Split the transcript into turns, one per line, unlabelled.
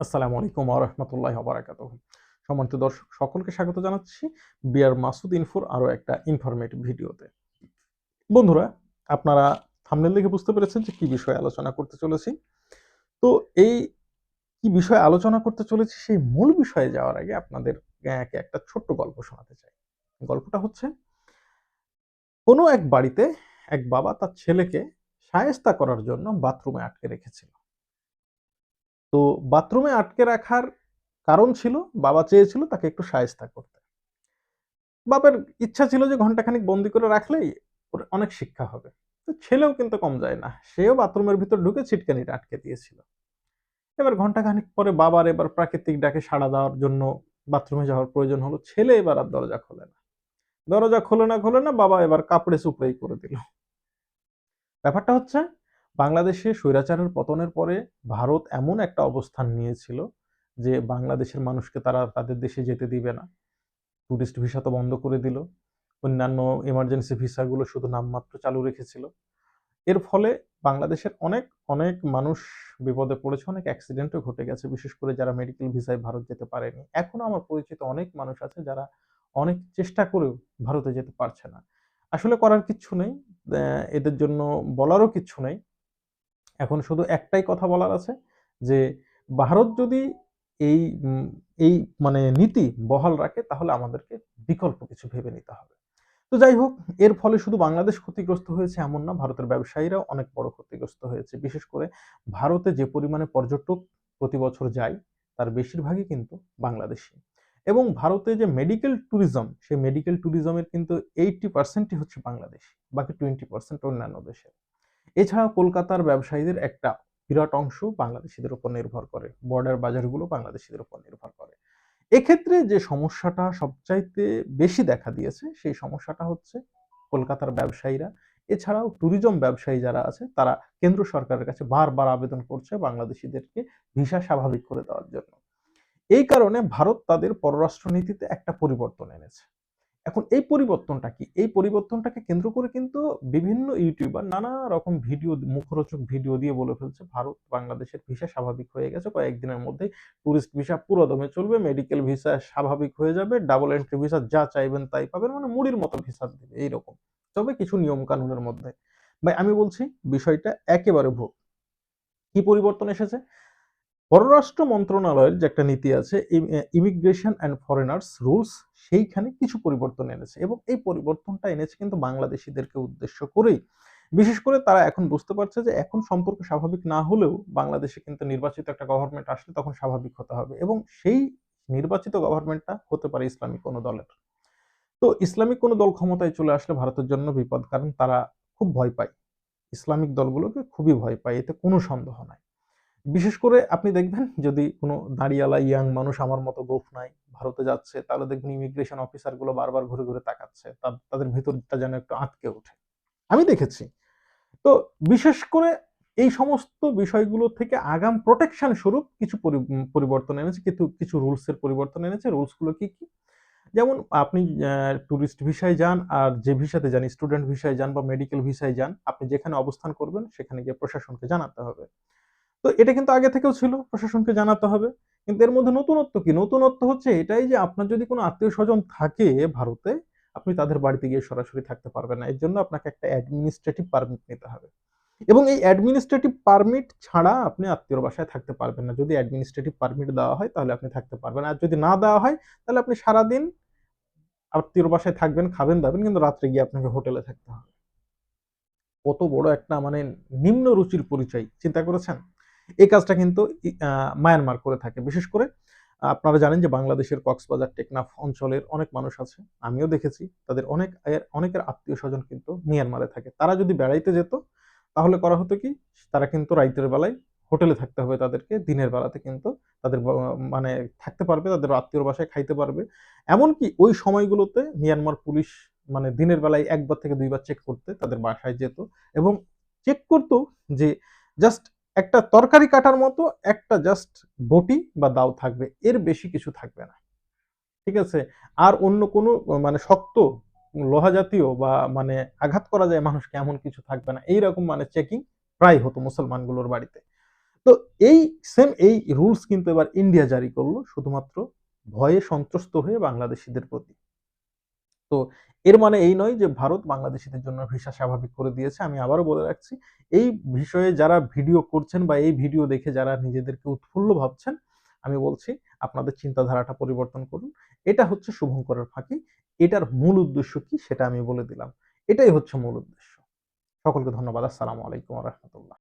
আসসালামু আলাইকুম ওয়া রাহমাতুল্লাহি ওয়া বারাকাতুহু। সম্মানিত দর্শক সকলকে স্বাগত জানাচ্ছি বিআর মাসুদ ইনফোর আরো একটা ইনফরমেটিভ ভিডিওতে। বন্ধুরা, আপনারা থাম্বনেল দেখে বুঝতে পেরেছেন যে কি বিষয়ে আলোচনা করতে চলেছি। তো এই কি বিষয়ে আলোচনা করতে চলেছি সেই মূল বিষয়ে যাওয়ার আগে আপনাদের একটা ছোট্ট গল্প শোনাতে চাই। গল্পটা হচ্ছে, কোনো এক বাড়িতে এক বাবা তার ছেলেকে শায়েস্তা করার জন্য বাথরুমে আটকে রেখেছিল। তো বাথরুমে আটকে রাখার কারণ ছিল, বাবা চেয়েছিল তাকে একটু শায়েস্তা করতে। বাবার ইচ্ছা ছিল যে ঘন্টাখানিক বন্দি করে রাখলেই ওর অনেক শিক্ষা হবে। তো ছেলেও কিন্তু কম যায় না, সেও বাথরুমের ভিতর ঢুকে ছিটকানিটা আটকে দিয়েছিল। এবার ঘন্টাখানিক পরে বাবার এবার প্রাকৃতিক ডাকে সাড়া দেওয়ার জন্য বাথরুমে যাওয়ার প্রয়োজন হলো। ছেলে এবার আর দরজা খোলে না, দরজা খোলে না, বাবা এবার কাপড়ে চুপড়েই করে দিল। ব্যাপারটা হচ্ছে, বাংলাদেশে স্বৈরাচারের পতনের পরে ভারত এমন একটা অবস্থান নিয়েছিল যে বাংলাদেশের মানুষকে তারা তাদের দেশে যেতে দিবে না। টুরিস্ট ভিসা তো বন্ধ করে দিল। অন্যান্য এমার্জেন্সি ভিসাগুলো শুধু নামমাত্র চালু রেখেছিল। এর ফলে বাংলাদেশের অনেক, অনেক মানুষ বিপদে পড়েছে, অনেক অ্যাক্সিডেন্টও ঘটে গেছে। বিশেষ করে যারা মেডিকেল ভিসায় ভারত যেতে পারেনি। এখনো আমার পরিচিত অনেক মানুষ আছে যারা অনেক চেষ্টা করেও ভারতে যেতে পারছে না। আসলে করার কিচ্ছু নেই। এদের জন্য বলারও কিচ্ছু নেই। এখন শুধু একটাই কথা বলার আছে যে, ভারত যদি এই উম এই মানে নীতি বহাল রাখে তাহলে আমাদেরকে বিকল্প কিছু ভেবে নিতে হবে। তো যাই হোক, এর ফলে শুধু বাংলাদেশ ক্ষতিগ্রস্ত হয়েছে এমন না, ভারতের ব্যবসায়ীরাও অনেক বড় ক্ষতিগ্রস্ত হয়েছে। বিশেষ করে ভারতে যে পরিমাণে পর্যটক প্রতি বছর যায় তার বেশিরভাগই কিন্তু বাংলাদেশী। এবং ভারতে যে মেডিকেল ট্যুরিজম, সেই মেডিকেল ট্যুরিজমের কিন্তু 80% হচ্ছে বাংলাদেশী, বাকি 20% অন্যান্য দেশের। এছাড়াও কলকাতার ব্যবসায়ীদের একটা বিরাট অংশ বাংলাদেশীদের উপর নির্ভর করে। বর্ডার বাজারগুলো বাংলাদেশীদের উপর নির্ভর করে। এক্ষেত্রে যে সমস্যাটা সবচাইতে বেশি দেখা দিয়েছে, সেই সমস্যাটা হচ্ছে কলকাতার ব্যবসায়ীরা। এছাড়াও ট্যুরিজম ব্যবসায়ী যারা আছে তারা কেন্দ্র সরকারের কাছে বারবার আবেদন করছে বাংলাদেশীদেরকে ভিসা স্বাভাবিক করে দেওয়ার জন্য। এই কারণে ভারত তাদের পররাষ্ট্র নীতিতে একটা পরিবর্তন এনেছে। এখন এই পরিবর্তনটা কি? এই পরিবর্তনটাকে কেন্দ্র করে কিন্তু বিভিন্ন ইউটিউবার নানা রকম ভিডিও, মুখরোচক ভিডিও দিয়ে বলে ফেলছে ভারত বাংলাদেশের ভিসা স্বাভাবিক হয়ে গেছে, কয়েকদিনের মধ্যেই টুরিস্ট ভিসা পুরোদমে চলবে, মেডিকেল ভিসা স্বাভাবিক হয়ে যাবে, ডাবল এন্ট্রি ভিসা যা চাইবেন তাই পাবেন, মানে মুড়ির মতো ভিসা দিবে এইরকম। তবে কিছু নিয়ম কানুনের মধ্যে। ভাই আমি বলছি বিষয়টা একেবারে ভুল। কি পরিবর্তন এসেছে? পররাষ্ট্র মন্ত্রণালয়ের যে একটা নীতি আছে, ইমিগ্রেশন অ্যান্ড ফরেনার্স রুলস, সেইখানে কিছু পরিবর্তন এনেছে এবং এই পরিবর্তনটা এনেছে কিন্তু বাংলাদেশিদেরকে উদ্দেশ্য করেই। বিশেষ করে তারা এখন বুঝতে পারছে যে এখন সম্পর্ক স্বাভাবিক না হলেও বাংলাদেশে কিন্তু নির্বাচিত একটা গভর্নমেন্ট আসলে তখন স্বাভাবিক হতে হবে এবং সেই নির্বাচিত গভর্নমেন্টটা হতে পারে ইসলামিক কোনো দলের। তো ইসলামিক কোনো দল ক্ষমতায় চলে আসলে ভারতের জন্য বিপদ, কারণ তারা খুব ভয় পায়, ইসলামিক দলগুলোকে খুবই ভয় পায়, এতে কোনো সন্দেহ নাই। বিশেষ করে আপনি দেখবেন যদি কোনো দাড়িওয়ালা ইয়াং মানুষ আমার মতো গোঁফ নাই ভারতে যাচ্ছে, তাহলে দেখবেন ইমিগ্রেশন অফিসার গুলো বারবার ঘুরে ঘুরে তাকাচ্ছে, তাদের ভিতরটা যেন একটু আঁতকে ওঠে। আমি দেখেছি। তো বিশেষ করে এই সমস্ত বিষয়গুলো থেকে আগাম প্রোটেকশন স্বরূপ কিছু পরিবর্তন এনেছে, কিন্তু কিছু রুলস এর পরিবর্তন এনেছে। রুলস গুলো কি কি? যেমন আপনি টুরিস্ট ভিসায় যান আর যে ভিসাতে যান, স্টুডেন্ট ভিসায় যান বা মেডিকেল ভিসায় যান, আপনি যেখানে অবস্থান করবেন সেখানে গিয়ে প্রশাসনকে জানাতে হবে। তো এটা কিন্তু আগে থেকেও ছিল, প্রশাসনকে জানাতে হবে। কিন্তু এর মধ্যে নতুনত্ব কি? নতুনত্ব হচ্ছে এটাই যে আপনার যদি কোনো আত্মীয়স্বজন থাকে ভারতে, আপনি তাদের বাড়িতে গিয়ে সরাসরি থাকতে পারবেন না। এর জন্য আপনাকে একটা অ্যাডমিনিস্ট্রেটিভ পারমিট নিতে হবে। এবং এই অ্যাডমিনিস্ট্রেটিভ পারমিট ছাড়া আপনি আত্মীয়র বাসায় থাকতে পারবেন না। যদি অ্যাডমিনিস্ট্রেটিভ পারমিট দেওয়া হয় তাহলে আপনি থাকতে পারবেন। আর যদি না দেওয়া হয় তাহলে আপনি সারাদিন আত্মীয়র বাসায় থাকবেন, খাবেন-দাবেন, কিন্তু রাত্রে গিয়ে আপনাকে হোটেলে থাকতে হবে। কত বড় একটা মানে নিম্ন রুচির পরিচয়, চিন্তা করেছেন? এই কাজটা কিন্তু মায়ানমার করে থাকে। বিশেষ করে আপনারা জানেন যে বাংলাদেশের কক্সবাজার টেকনাফ অঞ্চলের অনেক মানুষ আছে। আমিও দেখেছি তাদের অনেকের আত্মীয়স্বজন কিন্তু মিয়ানমারে থাকে। তারা যদি বেড়াইতে যেত তাহলে করা হতো কি? তারা কিন্তু রাইতের বেলায় হোটেলে থাকতে হবে তাদেরকে। দিনের বেলাতে কিন্তু তাদের মানে থাকতে পারবে, তাদের আত্মীয়র বাসায় খাইতে পারবে। এমনকি ওই সময়গুলোতে মিয়ানমার পুলিশ মানে দিনের বেলায় ১ বার থেকে ২ বার চেক করতে তাদের বাসায় যেত এবং চেক করত যে জাস্ট একটা তরকারি কাটার মতো একটা জাস্ট বটি বা দাও থাকবে, এর বেশি কিছু থাকবে না। ঠিক আছে? আর অন্য কোনো মানে শক্ত লোহা জাতীয় বা মানে আঘাত করা যায় মানুষকে এমন কিছু থাকবে না। এইরকম মানে চেকিং প্রায় হতো মুসলমানগুলোর বাড়িতে। তো তো এই সেম এই রুলস কিন্তু এবার ইন্ডিয়া জারি করলো শুধুমাত্র ভয়ে সন্ত্রস্ত হয়ে বাংলাদেশিদের প্রতি। তো এর মানে এই নয় যে ভারত বাংলাদেশিদের জন্য ভিসা স্বাভাবিক করে দিয়েছে। আমি আবারও বলে রাখছি, এই বিষয়ে যারা ভিডিও করছেন বা এই ভিডিও দেখে যারা নিজেদেরকে উৎফুল্ল ভাবছেন, আমি বলছি আপনাদের চিন্তাধারাটা পরিবর্তন করুন। এটা হচ্ছে শুভঙ্করের ফাঁকি। এটার মূল উদ্দেশ্য কি সেটা আমি বলে দিলাম। এটাই হচ্ছে মূল উদ্দেশ্য। সকলকে ধন্যবাদ। আসসালামু আলাইকুম ওয়া রাহমাতুল্লাহ।